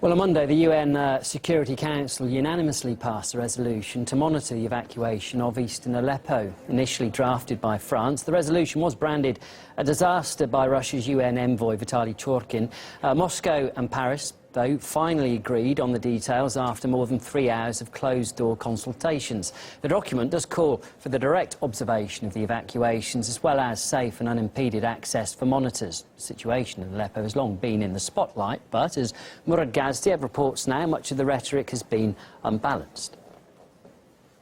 Well, on Monday, the UN Security Council unanimously passed a resolution to monitor the evacuation of eastern Aleppo. Initially drafted by France, the resolution was branded a disaster by Russia's UN envoy, Vitaly Churkin. Moscow and Paris, though, finally agreed on the details after more than 3 hours of closed-door consultations. The document does call for the direct observation of the evacuations as well as safe and unimpeded access for monitors. The situation in Aleppo has long been in the spotlight, but as Murad Gazdiev reports now, much of the rhetoric has been unbalanced.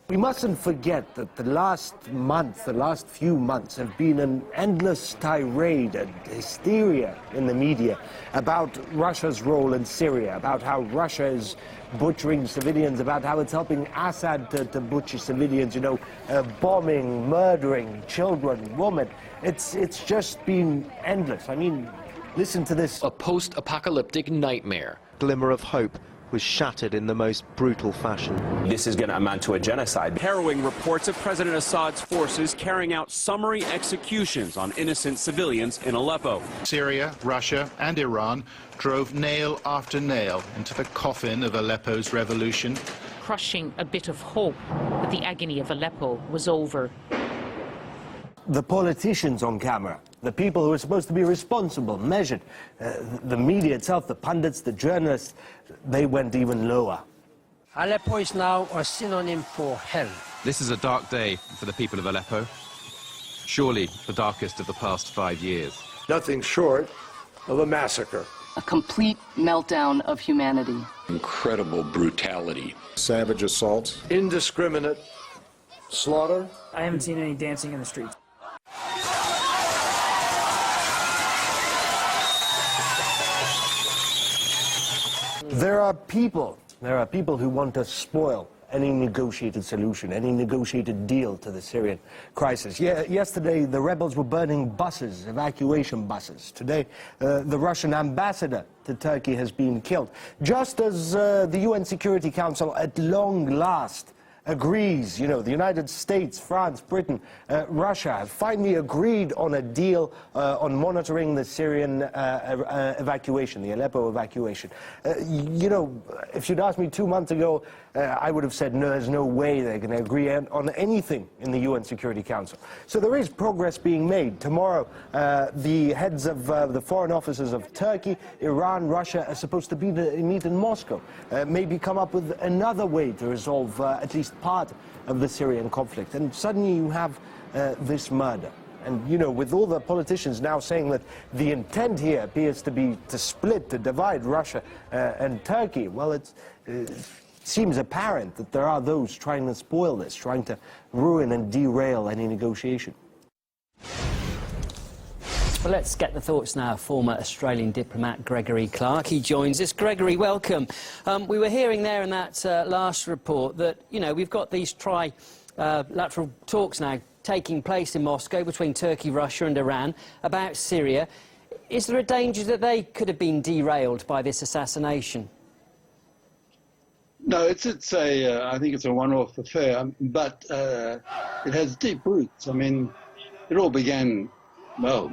We mustn't forget that the last few months have been an endless tirade and hysteria in the media about Russia's role in Syria, about how Russia is butchering civilians, about how it's helping Assad to butcher civilians, you know, bombing, murdering children, women. It's just been endless. I mean, listen to this. A post-apocalyptic nightmare. Glimmer of hope was shattered in the most brutal fashion. This is going to amount to a genocide. Harrowing reports of President Assad's forces carrying out summary executions on innocent civilians in Aleppo. Syria, Russia and Iran drove nail after nail into the coffin of Aleppo's revolution. Crushing a bit of hope that the agony of Aleppo was over. The politicians on camera, the people who are supposed to be responsible, measured, the media itself, the pundits, the journalists, they went even lower. Aleppo is now a synonym for hell. This is a dark day for the people of Aleppo. Surely the darkest of the past 5 years. Nothing short of a massacre. A complete meltdown of humanity. Incredible brutality. Savage assaults. Indiscriminate slaughter. I haven't seen any dancing in the streets. There are people who want to spoil any negotiated solution, any negotiated deal to the Syrian crisis. Yesterday, the rebels were burning buses, evacuation buses. Today, the Russian ambassador to Turkey has been killed. Just as the UN Security Council at long last agrees, you know, the United States, France, Britain, Russia have finally agreed on a deal on monitoring the Syrian evacuation, the Aleppo evacuation. You know, if you'd asked me 2 months ago, I would have said, no, there's no way they're going to agree on anything in the UN Security Council. So there is progress being made. Tomorrow, the heads of the foreign offices of Turkey, Iran, Russia are supposed to meet in Moscow, maybe come up with another way to resolve at least part of the Syrian conflict. And suddenly you have this murder. And, you know, with all the politicians now saying that the intent here appears to be to split, to divide Russia and Turkey, well, it seems apparent that there are those trying to spoil this, trying to ruin and derail any negotiation. Well, let's get the thoughts now of former Australian diplomat Gregory Clark. He joins us. Gregory, welcome. We were hearing there in that last report that, you know, we've got these trilateral talks now taking place in Moscow between Turkey, Russia and Iran about Syria. Is there a danger that they could have been derailed by this assassination? No, I think it's a one-off affair, but it has deep roots. I mean, it all began, well,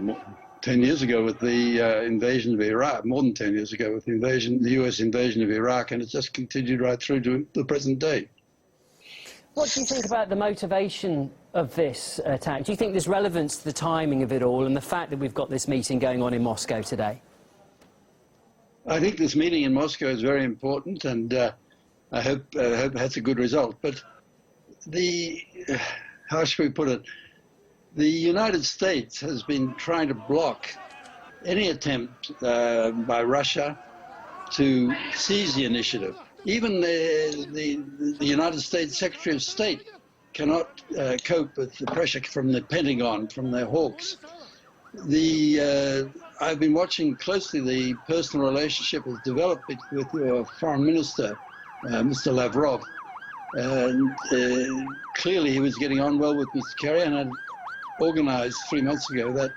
10 years ago with the invasion of Iraq, more than 10 years ago with the US invasion of Iraq, and it's just continued right through to the present day. What do you think about the motivation of this attack? Do you think there's relevance to the timing of it all and the fact that we've got this meeting going on in Moscow today? I think this meeting in Moscow is very important, and I hope it has a good result. But how should we put it? The United States has been trying to block any attempt by Russia to seize the initiative. Even the United States Secretary of State cannot cope with the pressure from the Pentagon, from their hawks. I've been watching closely the personal relationship that's developed with your foreign minister, Mr. Lavrov. And clearly he was getting on well with Mr. Kerry, and had organized 3 months ago that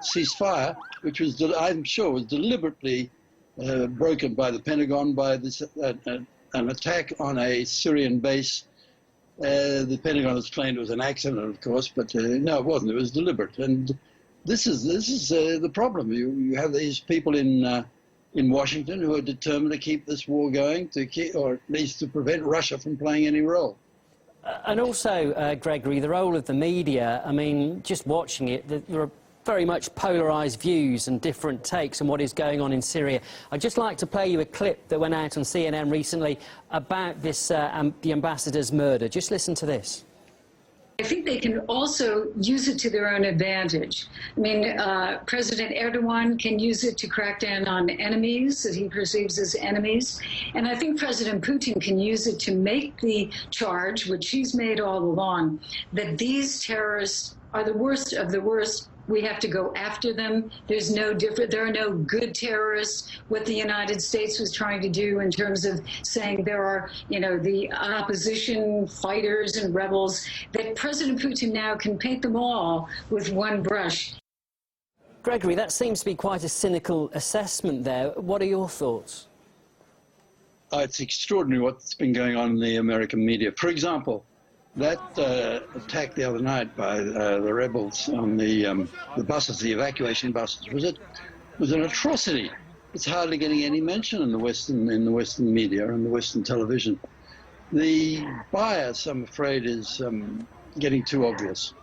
ceasefire, which was, I'm sure, was deliberately broken by the Pentagon by this, an attack on a Syrian base. The Pentagon has claimed it was an accident, of course, but no, it wasn't. It was deliberate. And this is the problem. You have these people in in Washington who are determined to keep this war going, or at least to prevent Russia from playing any role. And also, Gregory, the role of the media, I mean, just watching it, there are very much polarised views and different takes on what is going on in Syria. I'd just like to play you a clip that went out on CNN recently about this, the ambassador's murder. Just listen to this. I think they can also use it to their own advantage. I mean, President Erdogan can use it to crack down on enemies that he perceives as enemies. And I think President Putin can use it to make the charge, which he's made all along, that these terrorists are the worst of the worst. We have to go after them. There's no different. There are no good terrorists. What the United States was trying to do in terms of saying there are, you know, the opposition fighters and rebels, that President Putin now can paint them all with one brush. Gregory, that seems to be quite a cynical assessment there. What are your thoughts? It's extraordinary what's been going on in the American media. For example, that attack the other night by the rebels on the buses, the evacuation buses, was an atrocity. It's hardly getting any mention in the Western media and the Western television. The bias, I'm afraid, is getting too obvious.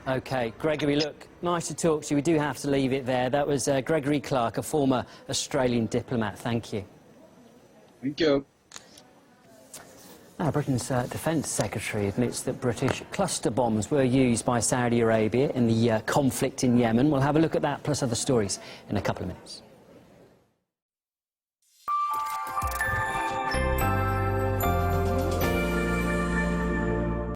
OK, Gregory, look, nice to talk to you. We do have to leave it there. That was Gregory Clark, a former Australian diplomat. Thank you. Thank you. Now, Britain's Defence Secretary admits that British cluster bombs were used by Saudi Arabia in the conflict in Yemen. We'll have a look at that plus other stories in a couple of minutes.